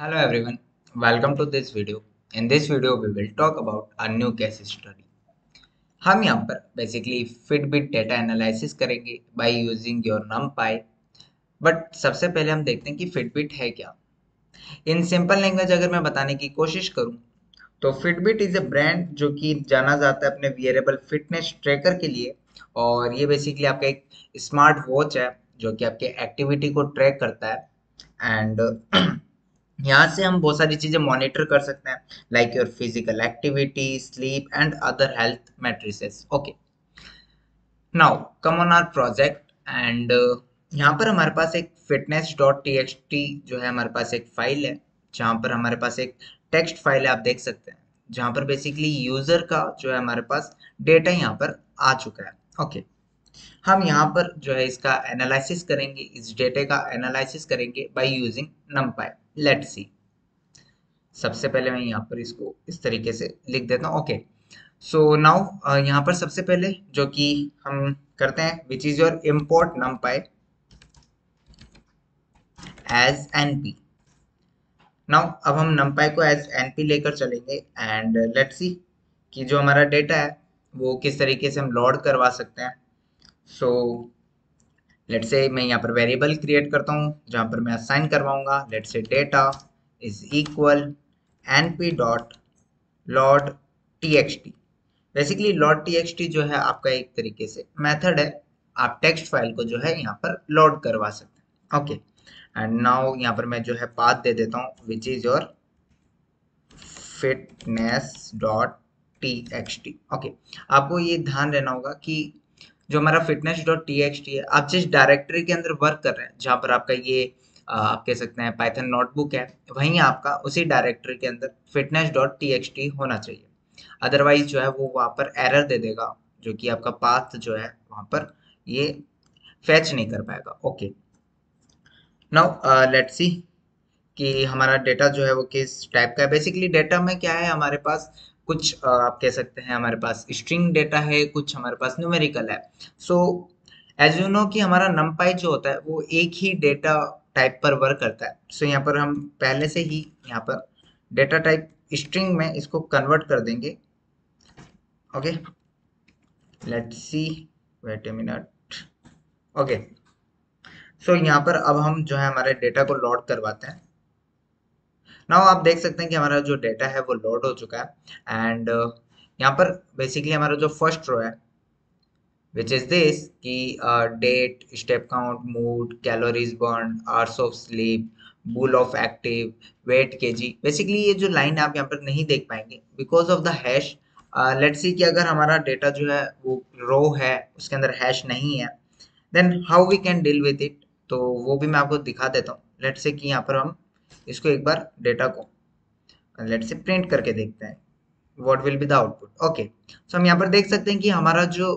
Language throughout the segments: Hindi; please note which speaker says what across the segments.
Speaker 1: Hello everyone, welcome to this video. In this video, we will talk about a new case study. हम यहाँ पर बेसिकली फिटबिट डेटा एनालिसिस करेंगे by using your numpy. But सबसे पहले हम देखते हैं कि फिटबिट है क्या. इन सिंपल लैंग्वेज अगर मैं बताने की कोशिश करूँ तो फिटबिट इज अ ब्रांड जो कि जाना जाता है अपने वियरेबल फिटनेस ट्रैकर के लिए. और ये बेसिकली आपका एक स्मार्ट वॉच है जो कि आपके एक्टिविटी को ट्रैक करता है. एंड यहाँ से हम बहुत सारी चीजें मॉनिटर कर सकते हैं like your physical activity, sleep and other health matrices. Okay, now come on our project. And यहाँ पर हमारे पास एक fitness dot T X T जो है, हमारे पास एक फाइल है जहाँ पर हमारे पास एक टेक्स्ट फाइल है, आप देख सकते हैं, जहाँ पर बेसिकली यूजर का जो है हमारे पास डेटा यहाँ पर आ चुका है. ओके, हम यहाँ पर जो है इसका एनालिसिस करेंगे, इस डेटा का एनालिसिस करेंगे by using numpy. Let's see. सबसे पहले मैं यहाँ पर इसको इस तरीके से लिख देता हूँ. ओके, सो नाउ यहाँ पर सबसे पहले जो कि हम करते हैं which is your import numpy as np. Now अब हम numpy को एज np लेकर चलेंगे एंड लेट्स सी कि जो हमारा डेटा है वो किस तरीके से हम लोड करवा सकते हैं. सो लेट्स से मैं यहाँ पर वेरिएबल क्रिएट करता हूँ जहाँ पर मैं असाइन करवाऊंगा. Let's say data is equal np dot load txt. Basically load txt जो है आपका एक तरीके से मेथड है, आप टेक्स्ट फाइल को जो है यहाँ पर लोड करवा सकते हैं. ओके, एंड नाउ यहाँ पर मैं जो है पाथ दे देता हूँ विच is your fitness dot txt. Okay, आपको ये ध्यान रहना होगा कि जो हमारा फिटनेस डॉट txt है, आप जिस डायरेक्टरी के अंदर वर्क कर रहे हैं जहाँ पर आपका ये आप कह सकते हैं पाइथन नोटबुक है, वहीं आपका उसी डायरेक्टरी के अंदर फिटनेस डॉट txt होना चाहिए. अदरवाइज जो है वो वहाँ पर एरर दे देगा जो कि आपका पाथ जो है वहाँ पर ये फैच नहीं कर पाएगा. ओके, नाउ लेट्स सी कि हमारा डेटा जो है वो किस टाइप का है. बेसिकली डेटा में क्या है, हमारे पास कुछ आप कह सकते हैं हमारे पास स्ट्रिंग डेटा है, कुछ हमारे पास न्यूमेरिकल है. सो एज यू नो कि हमारा numpy जो होता है वो एक ही डेटा टाइप पर वर्क करता है. सो यहाँ पर हम पहले से ही यहाँ पर डेटा टाइप स्ट्रिंग में इसको कन्वर्ट कर देंगे. Okay, let's see, wait a minute. Okay, so यहाँ पर अब हम जो है हमारे डेटा को लोड करवाते हैं. नाउ आप देख सकते हैं कि हमारा जो डेटा है वो लोड हो चुका है. एंड यहाँ पर बेसिकली हमारा जो फर्स्ट रो है विच इज दिस कि date, step count, mood, calories burn, hours of sleep, bool of active, weight KG. Basically ये जो लाइन आप यहाँ पर नहीं देख पाएंगे because of the hash. Let's see कि अगर हमारा डेटा जो है वो रो है उसके अंदर हैश नहीं है, then how we can deal with it. तो वो भी मैं आपको दिखा देता हूँ. लेट्स से कि यहाँ पर हम इसको एक बार डेटा को लेट्स से प्रिंट करके देखते हैं what will be the output. Okay, so हम यहाँ पर देख सकते हैं कि हमारा जो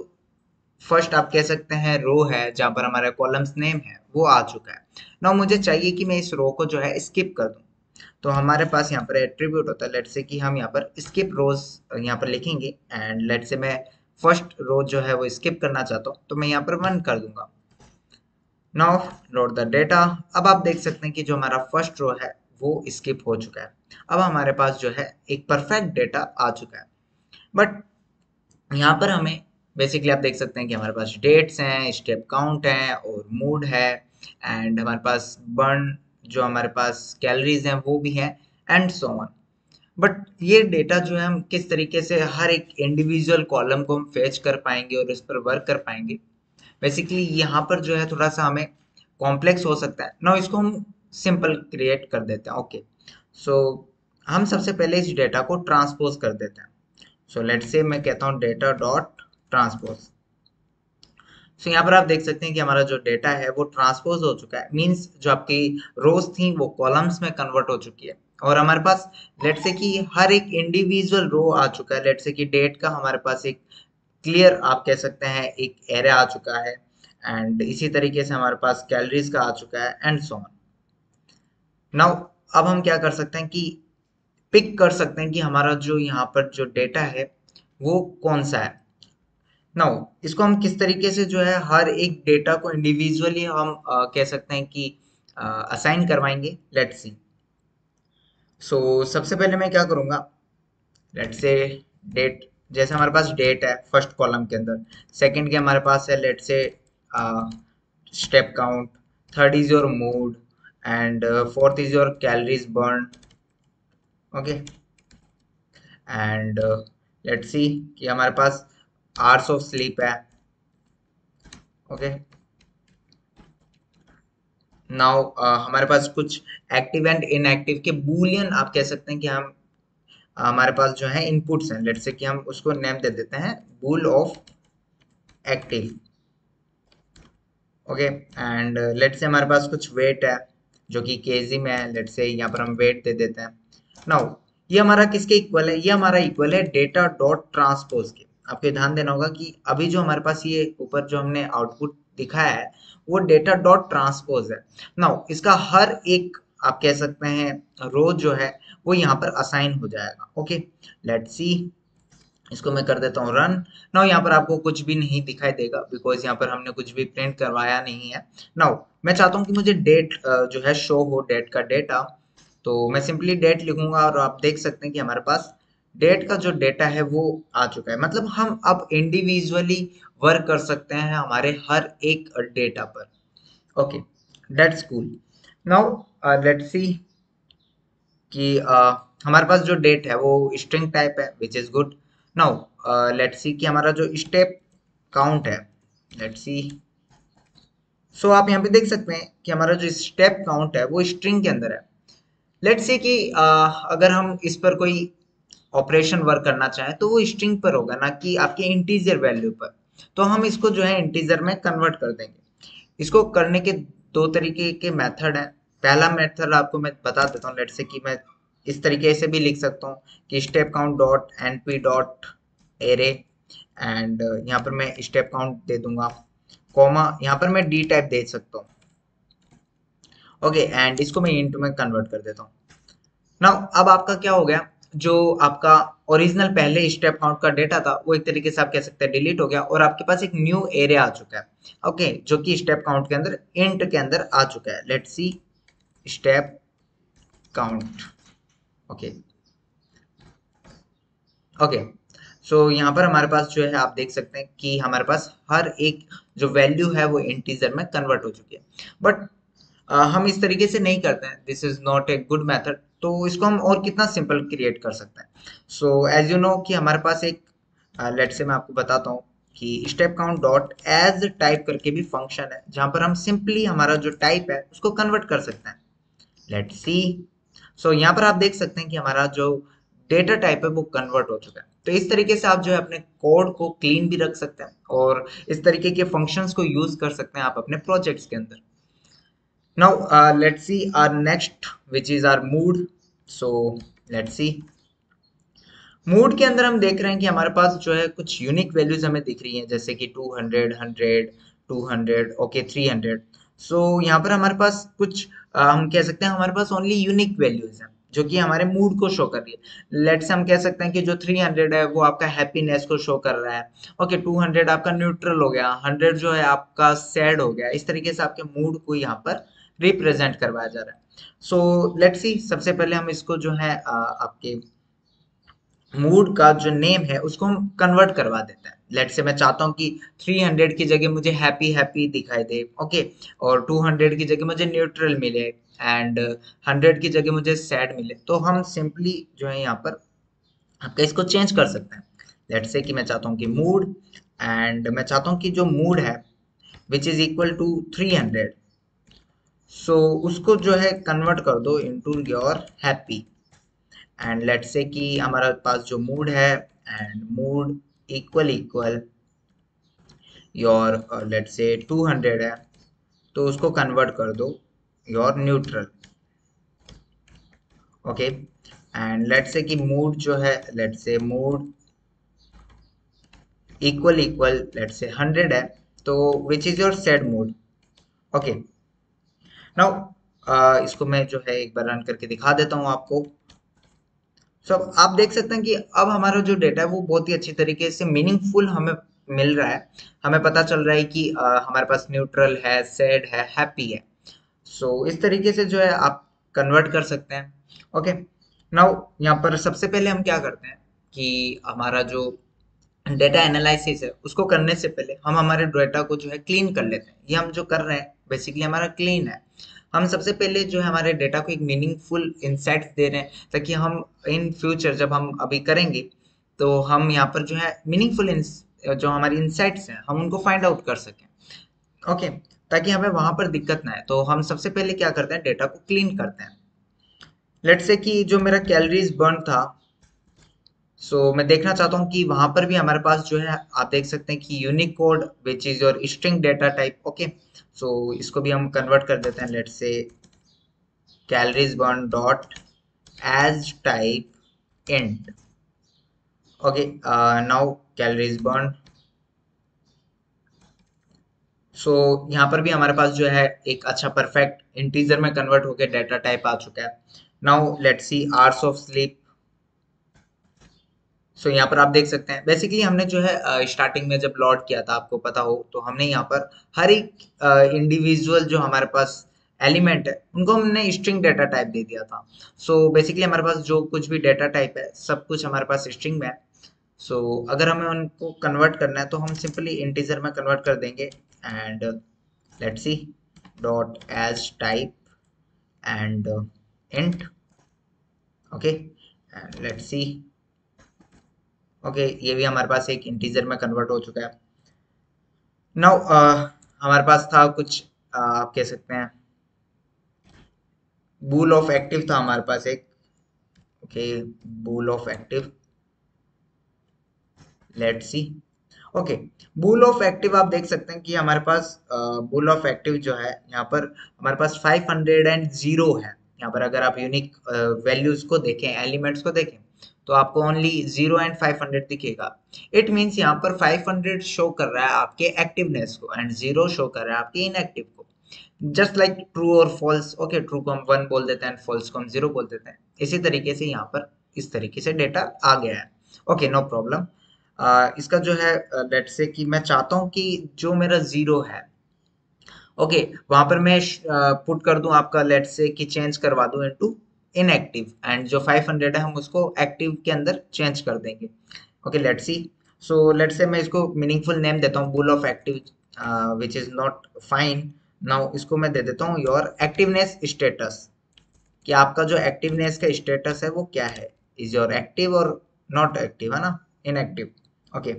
Speaker 1: फर्स्ट आप कह सकते हैं रो है जहाँ पर हमारा कॉलम्स नेम है वो आ चुका है. नाउ मुझे चाहिए कि मैं इस रो को जो है स्किप कर दूं. तो हमारे पास यहाँ पर एट्रीब्यूट होता है. लेट्स से कि हम यहाँ पर स्किप रोज यहाँ पर लिखेंगे एंड लेट्स से मैं फर्स्ट रो जो है वो स्किप करना चाहता हूँ तो मैं यहाँ पर 1 कर दूंगा. Now load the data. अब आप देख सकते हैं कि जो हमारा फर्स्ट रो है वो स्किप हो चुका है. अब हमारे पास जो है एक परफेक्ट डेटा आ चुका है. बट यहाँ पर हमें बेसिकली आप देख सकते हैं कि हमारे पास डेट्स हैं, स्टेप काउंट है और मूड है. एंड हमारे पास बर्न जो हमारे पास कैलोरीज हैं वो भी है एंड सो ऑन. बट ये डेटा जो है हम किस तरीके से हर एक इंडिविजुअल कॉलम को हम फेच कर पाएंगे और इस पर वर्क कर पाएंगे, बेसिकली यहाँ पर जो है थोड़ा सा हमें कॉम्प्लेक्स हो सकता है. नाउ इसको हम सिंपल क्रिएट कर देते हैं. ओके, सो हम सबसे पहले इस डेटा को ट्रांसपोज कर देते हैं. सो लेट्स से मैं कहता हूँ डेटा डॉट ट्रांसपोज. सो यहाँ पर आप देख सकते हैं कि हमारा जो डेटा है वो ट्रांसपोज हो चुका है. मीन्स जो आपकी रोज थी वो कॉलम्स में कन्वर्ट हो चुकी है और हमारे पास लेट्स से कि हर एक इंडिविजुअल रो आ चुका है. लेट्स से कि डेट का हमारे पास एक क्लियर आप कह सकते हैं एक एरे आ चुका है. एंड इसी तरीके से हमारे पास कैलोरीज का आ चुका है एंड सो ऑन. नाउ अब हम क्या कर सकते हैं कि पिक कर सकते हैं कि हमारा जो यहाँ पर जो डेटा है वो कौन सा है. नाउ इसको हम किस तरीके से जो है हर एक डेटा को इंडिविजुअली हम कह सकते हैं कि असाइन करवाएंगे. Let's see. सबसे पहले मैं क्या करूंगा, लेट से डेट, जैसे हमारे पास डेट है फर्स्ट कॉलम के अंदर, सेकंड के हमारे पास है लेट से step count, third is your mood, and fourth is your calories burn. Okay, and let's see कि हमारे पास आवर्स ऑफ स्लीप है। ओके, नाउ हमारे पास कुछ एक्टिव एंड इनएक्टिव के बूलियन आप कह सकते हैं कि हम हमारे पास जो है इनपुट्स हैं, लेट्स से कि हम उसको नेम दे देते हैं bool of active. Okay, and let's say हमारे पास कुछ वेट है जो कि केजी में है, लेट्स से यहाँ पर हम वेट दे देते हैं। नाउ ये हमारा किसके इक्वल है, ये हमारा इक्वल है डेटा डॉट ट्रांसपोज के। आपको ध्यान देना होगा कि अभी जो हमारे पास ये ऊपर जो हमने आउटपुट दिखाया है वो डेटा डॉट ट्रांसपोज है। नाउ इसका हर एक आप कह सकते हैं रो जो है वो यहाँ पर असाइन हो जाएगा। ओके, लेट्स सी, इसको मैं कर देता हूँ रन। नाउ यहाँ पर आपको कुछ भी नहीं दिखाई देगा बिकॉज यहाँ पर हमने कुछ भी प्रिंट करवाया नहीं है। नाउ मैं चाहता हूँ कि मुझे डेट जो है शो हो, डेट का डेटा। तो मैं सिंपली डेट लिखूंगा और आप देख सकते हैं कि हमारे पास डेट का जो डेटा है वो आ चुका है। मतलब हम अब इंडिविजुअली वर्क कर सकते हैं हमारे हर एक डेटा पर। Okay, that's cool. Now let's see कि हमारे पास जो डेट है वो स्ट्रिंग टाइप है which is good. Now let's see कि हमारा जो स्टेप काउंट है, लेट्स सी, सो आप यहाँ पे देख सकते हैं कि हमारा जो स्टेप काउंट है वो स्ट्रिंग के अंदर है। लेट्स से कि अगर हम इस पर कोई ऑपरेशन वर्क करना चाहें तो वो स्ट्रिंग पर होगा ना कि आपके इंटीजर वैल्यू पर। तो हम इसको जो है इंटीजर में कन्वर्ट कर देंगे। इसको करने के दो तरीके के मेथड हैं। पहला मेथड आपको मैं बता देता हूँ, लेट्स से कि मैं इस तरीके से भी लिख सकता हूँ कि step count dot NP dot array, and यहाँ पर मैं स्टेप काउंट दे दूंगा, कॉमा यहाँ पर मैं डी टाइप दे सकता हूँ। ओके, एंड इसको मैं इंट में कन्वर्ट कर देता हूँ। नाउ अब आपका क्या हो गया, जो आपका ओरिजिनल पहले स्टेप काउंट का डेटा था वो एक तरीके से आप कह सकते हैं डिलीट हो गया और आपके पास एक न्यू एरिया आ चुका है। ओके, जो कि स्टेप काउंट के अंदर इंट के अंदर आ चुका है। Let's see step count. Okay, okay, so यहाँ पर हमारे पास जो है आप देख सकते हैं कि हमारे पास हर एक जो वैल्यू है वो इंटीजर में कन्वर्ट हो चुकी है। बट हम इस तरीके से नहीं करते हैं, this is not a good method. तो इसको हम और कितना सिंपल क्रिएट कर सकते हैं। सो एज यू नो कि हमारे पास एक लेट से मैं आपको बताता हूँ कि step count dot as type करके भी फंक्शन है जहां पर हम सिंपली हमारा जो टाइप है उसको कन्वर्ट कर सकते हैं। लेट सी, सो यहाँ पर आप देख सकते हैं कि हमारा जो डेटा टाइप है वो कन्वर्ट हो चुका है। तो इस तरीके से आप जो है अपने कोड को क्लीन भी रख सकते हैं और इस तरीके के फंक्शंस को यूज कर सकते हैं आप अपने प्रोजेक्ट्स के अंदर। Now let's see our next, which is our mood. So let's see, mood के अंदर हम देख रहे हैं कि हमारे पास जो है कुछ यूनिक वैल्यूज हमें दिख रही हैं, जैसे कि 200, 100, 200, ओके 300। सो यहाँ पर हमारे पास कुछ हम कह सकते हैं हमारे पास ओनली यूनिक वैल्यूज हैं जो कि हमारे मूड को शो कर रही है। लेट्स हम कह सकते हैं कि जो 300 है वो आपका हैप्पीनेस को शो कर रहा है। ओके, 200 आपका न्यूट्रल हो गया, 100 जो है आपका सैड हो गया। इस तरीके से आपके मूड को यहाँ पर रिप्रेजेंट करवाया जा रहा है। सो लेट्स सी, सबसे पहले हम इसको जो है आपके मूड का जो नेम है उसको हम कन्वर्ट करवा देते हैं। लेट से मैं चाहता हूँ कि 300 की जगह मुझे हैप्पी हैप्पी दिखाई दे। ओके, और 200 की जगह मुझे न्यूट्रल मिले, एंड 100 की जगह मुझे सैड मिले। तो हम सिंपली जो है यहाँ पर आपका इसको चेंज कर सकते हैं। लेट से कि मैं चाहता हूँ कि मूड, एंड मैं चाहता हूँ कि जो मूड है विच इज इक्वल टू 300, सो उसको जो है कन्वर्ट कर दो into your happy. And let's say कि हमारे पास जो मूड है and mood equal equal your let's say 200 है, तो उसको कन्वर्ट कर दो your neutral. Okay, and let's say कि मूड जो है लेट्स से mood equal equal let's say 100 है, तो विच is your sad mood. Okay, now इसको मैं जो है एक बार रन करके दिखा देता हूँ आपको। सो आप देख सकते हैं कि अब हमारा जो डेटा है वो बहुत ही अच्छी तरीके से मीनिंगफुल हमें मिल रहा है। हमें पता चल रहा है कि हमारे पास न्यूट्रल है, सैड है, हैप्पी है। सो इस तरीके से जो है आप कन्वर्ट कर सकते हैं। ओके, नाउ यहाँ पर सबसे पहले हम क्या करते हैं कि हमारा जो डेटा एनालिसिस है उसको करने से पहले हम हमारे डेटा को जो है क्लीन कर लेते हैं। ये हम जो कर रहे हैं बेसिकली हमारा क्लीन है। हम सबसे पहले जो है हमारे डेटा को एक मीनिंगफुल इंसाइट्स दे रहे हैं, ताकि हम इन फ्यूचर जब हम अभी करेंगे तो हम यहाँ पर जो है मीनिंगफुल जो हमारी इंसाइट्स हैं हम उनको फाइंड आउट कर सकें। ओके, ताकि हमें वहां पर दिक्कत ना आए, तो हम सबसे पहले क्या करते हैं, डेटा को क्लीन करते हैं। लेट्स से कि जो मेरा कैलोरीज बर्न था, मैं देखना चाहता हूँ कि वहां पर भी हमारे पास जो है आप देख सकते हैं कि unique code which is your string data type. Okay, इसको भी हम कन्वर्ट कर देते हैं। Let's say calories burn dot as type int. Okay, now calories burn. यहाँ पर भी हमारे पास जो है एक अच्छा परफेक्ट इंटीजर में कन्वर्ट होकर डेटा टाइप आ चुका है। Now let's see hours of sleep. यहाँ पर आप देख सकते हैं बेसिकली हमने जो है स्टार्टिंग में जब लॉड किया था, आपको पता हो तो हमने यहाँ पर हर एक इंडिविजुअल जो हमारे पास एलिमेंट है उनको हमने स्ट्रिंग डेटा टाइप दे दिया था। बेसिकली हमारे पास जो कुछ भी डेटा टाइप है सब कुछ हमारे पास स्ट्रिंग में है। अगर हमें उनको कन्वर्ट करना है तो हम सिंपली इंटीजर में कन्वर्ट कर देंगे। And let's see dot as type and int. Okay, and let's see. Okay, ये भी हमारे पास एक इंटीजर में कन्वर्ट हो चुका है। नाउ हमारे पास था कुछ आप कह सकते हैं बूल ऑफ एक्टिव था हमारे पास एक। Okay, bool of active. Let's see. Okay, bool of active आप देख सकते हैं कि हमारे पास बूल ऑफ एक्टिव जो है यहाँ पर हमारे पास 500 है। यहाँ पर अगर आप यूनिक वैल्यूज को देखें, एलिमेंट्स को देखें, तो आपको ओनली 0 एंड 500 दिखेगा। इट मीन्स यहाँ पर 500 शो कर रहा है आपके एक्टिवनेस को एंड 0 शो कर रहा है आपके इनएक्टिव को। जस्ट लाइक ट्रू और फॉल्स। ओके, ट्रू को हम 1 बोल देते हैं, फॉल्स को हम 0 बोल देते हैं। इसी तरीके से यहाँ पर इस तरीके से डेटा आ गया है। Okay, no problem. इसका जो है लेट्स से कि मैं चाहता हूँ कि जो मेरा 0 है, ओके, वहां पर मैं पुट कर दूं आपका, लेट्स से कि चेंज करवा दूं इनटू इनएक्टिव, एंड जो 500 है हम उसको एक्टिव के अंदर चेंज कर देंगे। Okay, let's C. Let's say मैं इसको मीनिंगफुल नेम देता हूँ, bull of active which is not fine. Now इसको मैं दे देता हूँ योर एक्टिवनेस स्टेटस, कि आपका जो एक्टिवनेस का स्टेटस है वो क्या है, इज योर एक्टिव और नॉट एक्टिव, है ना, inactive. Okay,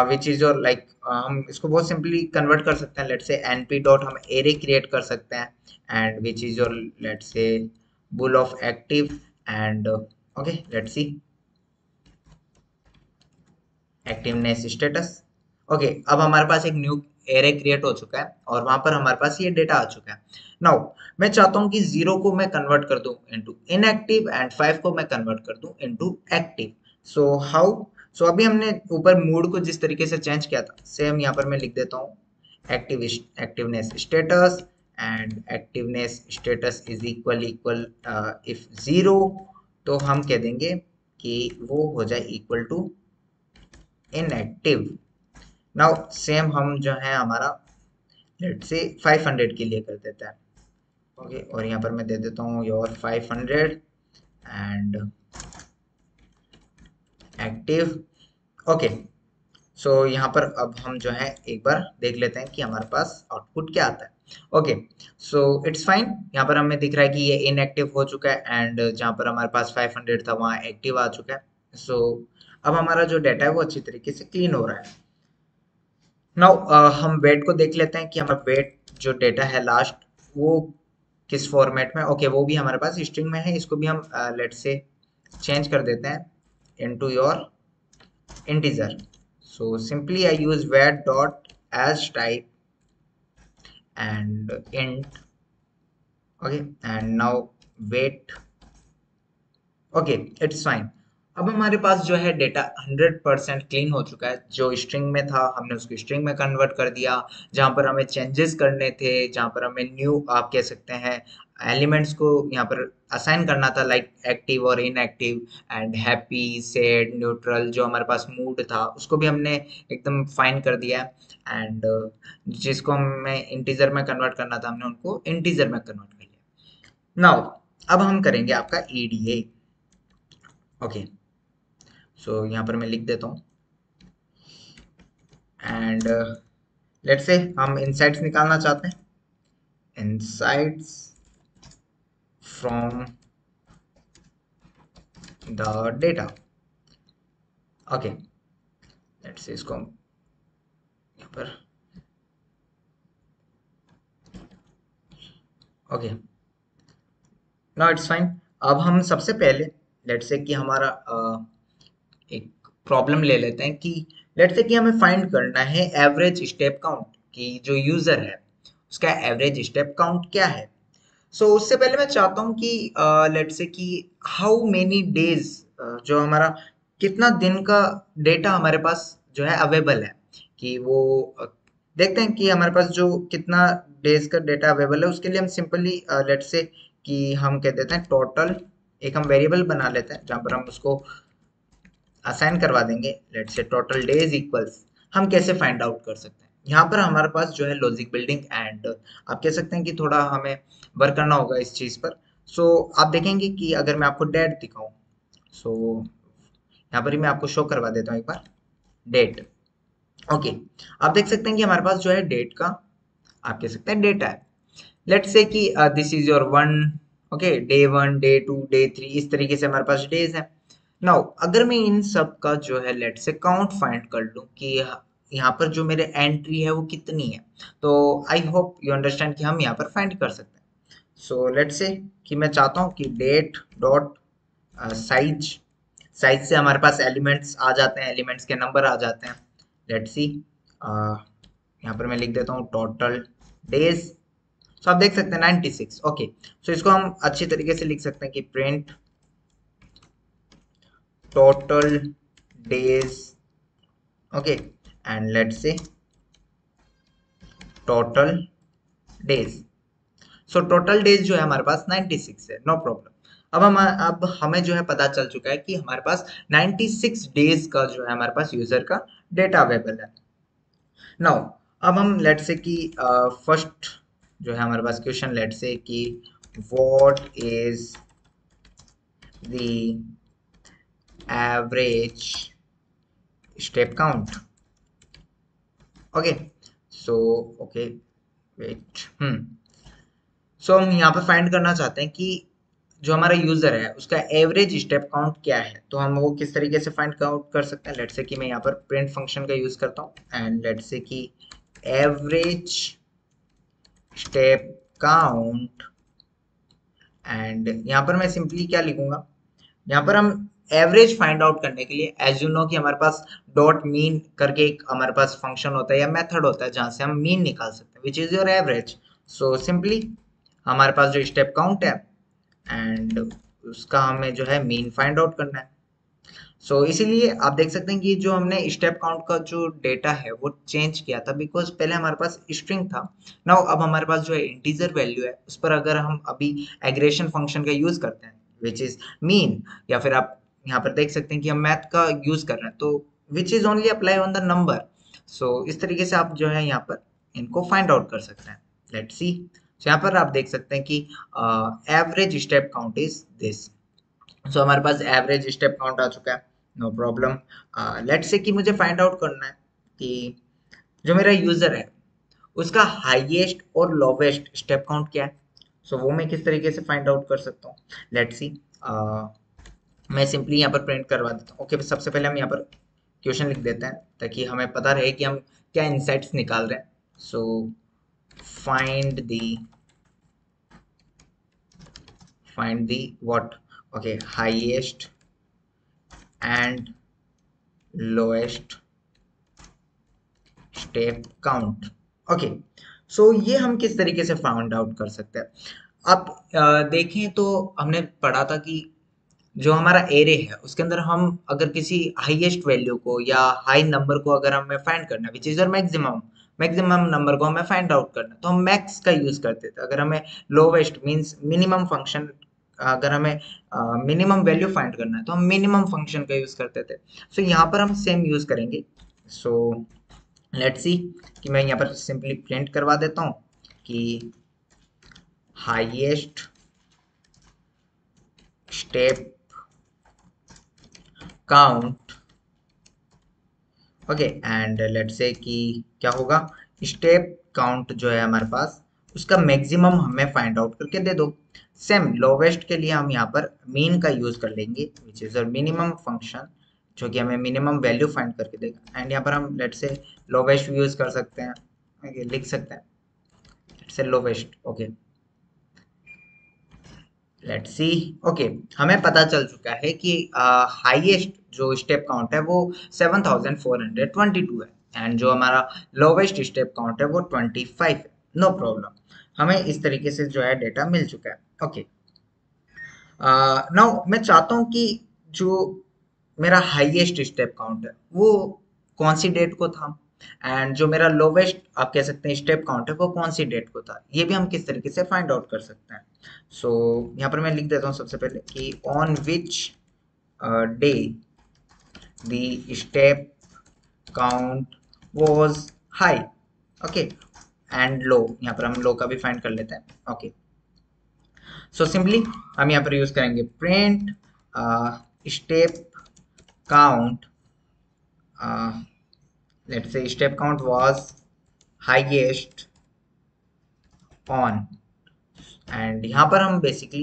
Speaker 1: which is your like, हम इसको बहुत सिंपली कन्वर्ट कर सकते हैं। लेट्स से np डॉट हम एरे क्रिएट कर सकते हैं and which is your let's say bull of active and okay, let's C activeness status. Okay, अब हमारे पास एक न्यू एरे क्रिएट हो चुका है और वहां पर हमारे पास ये डेटा आ चुका है। नाउ मैं चाहता हूँ कि 0 को मैं कन्वर्ट कर दूं इनटू इनएक्टिव एंड 5 को मैं कन्वर्ट कर दूं इनटू एक्टिव। हाउ? अभी हमने ऊपर मूड को जिस तरीके से चेंज किया था, सेम यहाँ पर मैं लिख देता हूँ active activeness status, and activeness status is equal equal if 0, तो हम कह देंगे कि वो हो जाए equal to inactive. Now same हम जो है हमारा लेट से 500 के लिए कर देता है। ओके, और यहाँ पर मैं दे देता हूँ योर 500 एंड एक्टिव। ओके, यहाँ पर अब हम जो है एक बार देख लेते हैं कि हमारे पास आउटपुट क्या आता है। Okay, it's fine. यहाँ पर हमें दिख रहा है कि ये इनएक्टिव हो चुका है एंड जहाँ पर हमारे पास 500 था वहाँ एक्टिव आ चुका है। अब हमारा जो डेटा है वो अच्छी तरीके से क्लीन हो रहा है। नाउ हम वेट को देख लेते हैं कि हमारा वेट जो डेटा है लास्ट, वो किस फॉर्मेट में। ओके, वो भी हमारे पास स्ट्रिंग में है। इसको भी हम लेट से चेंज कर देते हैं into your integer. Simply I use weight dot as type and int. Okay, and now weight. Okay, it's fine. अब हमारे पास जो है डेटा 100% क्लीन हो चुका है। जो स्ट्रिंग में था हमने उसको स्ट्रिंग में कन्वर्ट कर दिया। जहाँ पर हमें चेंजेस करने थे, जहाँ पर हमें न्यू आप कह सकते हैं एलिमेंट्स को यहाँ पर असाइन करना था, लाइक एक्टिव और inactive and happy, sad, neutral, जो हमारे पास मूड था उसको भी हमने एकदम फाइन कर दिया है। एंड जिसको हमें इंटीजर में कन्वर्ट करना था हमने उनको इंटीजर में कन्वर्ट कर लिया। नाउ अब हम करेंगे आपका ईडीए। ओके, सो यहाँ पर मैं लिख देता हूँ एंड लेट्स से हम इनसाइट्स निकालना चाहते हैं। Insights from the data. Okay, let's say इसको हम यहाँ पर ओके, नाउ इट्स फाइन। अब हम सबसे पहले लेट्स से कि हमारा एक प्रॉब्लम ले लेते हैं कि लेट्स से कि हमें फाइंड करना है एवरेज स्टेप काउंट कि जो यूजर है उसका एवरेज स्टेप काउंट क्या है। उससे पहले मैं चाहता हूँ कि लेट्स से कि हाउ मेनी डेज, जो हमारा कितना दिन का डेटा हमारे पास जो है अवेलेबल है, कि वो देखते हैं कि हमारे पास जो कितना डेज का डेटा अवेलेबल है। उसके लिए हम सिंपली लेट्स से कि हम कह देते हैं टोटल, एक हम वेरिएबल बना लेते हैं जहाँ पर हम उसको असाइन करवा देंगे। Let's say total days equals, हम कैसे फाइंड आउट कर सकते हैं। यहाँ पर हमारे पास जो है लॉजिक बिल्डिंग एंड आप कह सकते हैं कि थोड़ा हमें वर्क करना होगा इस चीज पर। आप देखेंगे कि अगर मैं आपको डेट दिखाऊं, यहाँ पर ही मैं आपको शो करवा देता हूँ एक बार डेट। ओके, आप देख सकते हैं कि हमारे पास जो है डेट का आप कह सकते हैं डेटा है। लेट्स से कि this is your one, okay, day one, day two, day three, इस तरीके से हमारे पास डेज है। नाउ अगर मैं इन सब का जो है लेट से काउंट फाइंड कर लूं कि यहाँ पर जो मेरे एंट्री है वो कितनी है, तो आई होप यू अंडरस्टैंड कि हम यहाँ पर फाइंड कर सकते हैं। लेट्स से कि मैं चाहता हूँ कि डेट डॉट साइज, साइज से हमारे पास एलिमेंट्स आ जाते हैं, एलिमेंट्स के नंबर आ जाते हैं। लेट्स सी, यहाँ पर मैं लिख देता हूँ टोटल डेज। आप देख सकते हैं 96। ओके, इसको हम अच्छी तरीके से लिख सकते हैं कि print total days, okay, and let's से टोटल डेज। टोटल डेज जो है हमारे पास 96 है, नो प्रॉब्लम। अब हमें जो है पता चल चुका है कि हमारे पास 96 डेज का जो है हमारे पास यूजर का डेटा अवेलेबल है। नाउ अब हम लेट से कि फर्स्ट जो है हमारे पास क्वेश्चन लेट से कि what is the average step count. Okay, so okay, wait, हम यहाँ पे फाइंड करना चाहते हैं कि जो हमारा यूजर है उसका एवरेज स्टेप काउंट क्या है। तो हम वो किस तरीके से फाइंड आउट कर सकते हैं। लेट्स से कि मैं यहाँ पर प्रिंट फंक्शन का यूज करता हूँ एंड लेट्स से कि एवरेज स्टेप काउंट, एंड यहाँ पर मैं सिंपली क्या लिखूंगा, यहाँ पर हम एवरेज फाइंड आउट करने के लिए एज यू नो कि हमारे पास डॉट मीन करके एक हमारे पास फंक्शन होता है या मेथड होता है जहां से हम मीन निकाल सकते हैं, which is your average. Simply हमारे पास जो स्टेप काउंट है एंड उसका हमें जो है मीन फाइंड आउट करना है। इसीलिए आप देख सकते हैं कि जो हमने स्टेप काउंट का जो डेटा है वो चेंज किया था, बिकॉज पहले हमारे पास स्ट्रिंग था। नाउ अब हमारे पास जो है इंटीजर वैल्यू है, उस पर अगर हम अभी एग्रेशन फंक्शन का यूज करते हैं विच इज मीन, या फिर आप यहाँ पर देख सकते हैं कि हम मैथ का यूज कर रहे हैं, तो which is only apply on the number. इस तरीके से आप जो है यहाँ पर इनको फाइंड आउट कर सकते हैं। लेट्स सी, यहाँ पर आप देख सकते हैं कि average step count is this. हमारे पास एवरेज स्टेप काउंट आ चुका है, नो प्रॉब्लम। लेट्स से कि मुझे फाइंड आउट करना है कि जो मेरा यूजर है उसका हाईएस्ट और लोवेस्ट स्टेप काउंट क्या है। वो मैं किस तरीके से फाइंड आउट कर सकता हूँ। लेट्स सी, मैं सिंपली यहाँ पर प्रिंट करवा देता हूँ। ओके, सबसे पहले हम यहाँ पर क्वेश्चन लिख देते हैं ताकि हमें पता रहे कि हम क्या इनसाइट्स निकाल रहे हैं। Find the what, okay, highest and lowest step count. Okay, ये हम किस तरीके से फाइंड आउट कर सकते हैं। आप देखें तो हमने पढ़ा था कि जो हमारा एरे है उसके अंदर हम अगर किसी हाईएस्ट वैल्यू को या हाई नंबर को अगर हमें फाइंड करना है विच इज और मैक्सिमम मैक्सिमम नंबर को हमें फाइंड आउट करना है, तो हम मैक्स का यूज करते थे। अगर हमें लोवेस्ट मींस मिनिमम फंक्शन, अगर हमें मिनिमम वैल्यू फाइंड करना है तो हम मिनिमम फंक्शन का यूज करते थे। सो यहाँ पर हम सेम यूज करेंगे। सो लेट्स सी कि मैं यहाँ पर सिंपली प्रिंट करवा देता हूँ कि highest step count. Okay, and let's say कि क्या होगा, स्टेप काउंट जो है हमारे पास उसका मैक्सिमम हमें फाइंड आउट करके दे दो। सेम लोवेस्ट के लिए हम यहाँ पर मीन का यूज कर लेंगे which is a minimum function जो कि हमें मिनिमम वैल्यू फाइंड करके देगा। एंड यहाँ पर हम लेट्स से लोवेस्ट यूज कर सकते हैं। okay, लिख सकते हैं लेट्स से lowest. Okay, let's see. Okay, हमें पता चल चुका है कि हाईएस्ट जो स्टेप काउंट है वो 7422 है एंड जो हमारा लोवेस्ट स्टेप काउंट है वो 25 है। नो प्रॉब्लम, हमें इस तरीके से जो है डेटा मिल चुका है। ओके, नाउ मैं चाहता हूँ कि जो मेरा हाईएस्ट स्टेप काउंट है वो कौन सी डेट को था एंड जो मेरा लोवेस्ट आप कह सकते हैं स्टेप काउंट है वो कौन सी डेट को था, ये भी हम किस तरीके से फाइंड आउट कर सकते हैं। सो यहाँ पर मैं लिख देता हूँ सबसे पहले कि on which day the step count was high. Okay, and low, यहाँ पर हम लो का भी फाइंड कर लेते हैं। ओके, सो सिंपली हम यहाँ पर यूज करेंगे print step count. let's say step count was highest on, and यहाँ पर हम basically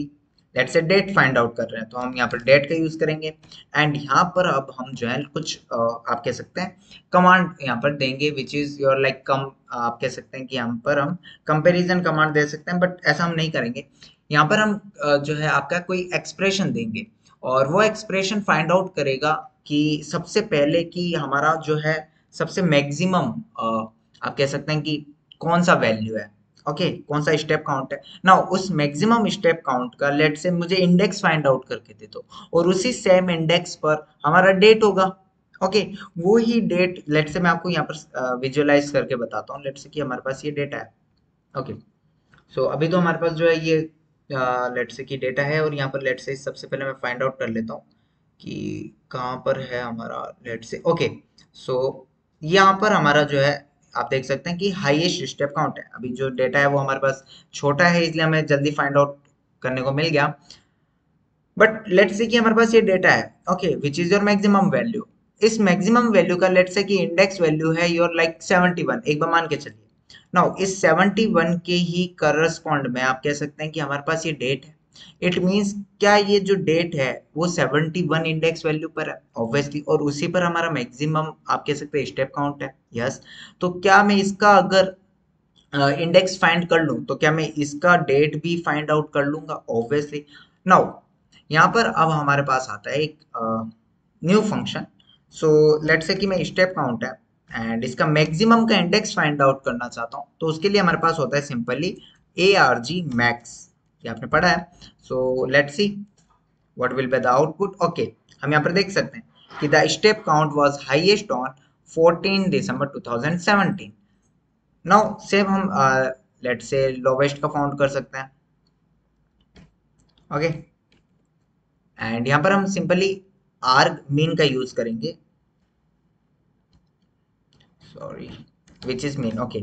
Speaker 1: let's say date find out कर रहे हैं तो हम यहाँ पर डेट का यूज करेंगे। एंड यहाँ पर अब हम जो है कुछ आप कह सकते हैं कमांड यहाँ पर देंगे विच इज योर लाइक कम, आप कह सकते हैं कि यहाँ पर हम कंपैरिजन कमांड दे सकते हैं, बट ऐसा हम नहीं करेंगे। यहाँ पर हम जो है आपका कोई एक्सप्रेशन देंगे और वो एक्सप्रेशन फाइंड आउट करेगा कि सबसे पहले कि हमारा जो है सबसे मैक्सिमम आप कह सकते हैं कि कौन सा वैल्यू है। ओके, कौन सा स्टेप काउंट है ना, उस मैक्सिमम स्टेप काउंट का लेट से मुझे इंडेक्स फाइंड आउट करके दे दो और उसी सेम इंडेक्स पर हमारा डेट होगा। ओके, वो ही डेट लेट से मैं आपको यहाँ पर विजुअलाइज करके बताता हूँ। लेट से कि हमारे पास ये डेटा है। ओके, सो अभी तो हमारे पास जो है ये लेट से कि डेटा है और यहाँ पर लेट से सबसे पहले मैं फाइंड आउट कर लेता हूँ कि कहाँ पर है हमारा लेट से। ओके, सो यहाँ पर हमारा जो है आप देख सकते हैं कि हाईएस्ट स्टेप काउंट है। अभी जो डेटा है वो हमारे पास छोटा है इसलिए हमें जल्दी फाइंड आउट करने को मिल गया, बट लेट्स से कि हमारे पास ये डेटा है। Okay, which is your maximum value. इस मैक्सिमम वैल्यू का लेट्स से कि इंडेक्स वैल्यू है योर लाइक 71, एक बार मान के चलिए। नाउ इस 71 के ही करस्पॉन्ड में आप कह सकते हैं कि हमारे पास ये डेट है। इट मींस क्या ये जो डेट है वो 71 इंडेक्स वैल्यू पर है ऑब्वियसली, और उसी पर हमारा मैक्सिमम आप कह सकते हैं स्टेप काउंट है। यस, तो क्या मैं इसका अगर इंडेक्स फाइंड कर लूं तो क्या मैं इसका डेट भी फाइंड आउट कर लूंगा ऑब्वियसली। नाउ यहाँ पर अब हमारे पास आता है एक new function. So let's say कि मैं स्टेप काउंट है एंड इसका मैक्सिमम का इंडेक्स फाइंड आउट करना चाहता हूँ, तो उसके लिए हमारे पास होता है सिंपली ARG मैक्स, ये आपने पढ़ा है। So let's see what will be the output. Okay, हम यहाँ पर देख सकते हैं कि the step count was highest on 14 December 2017। Now same हम लेट्स से लोवेस्ट का फाउंड कर सकते हैं। ओके, एंड यहाँ पर हम सिंपली आर्ग मीन का यूज करेंगे, sorry which is mean. Okay,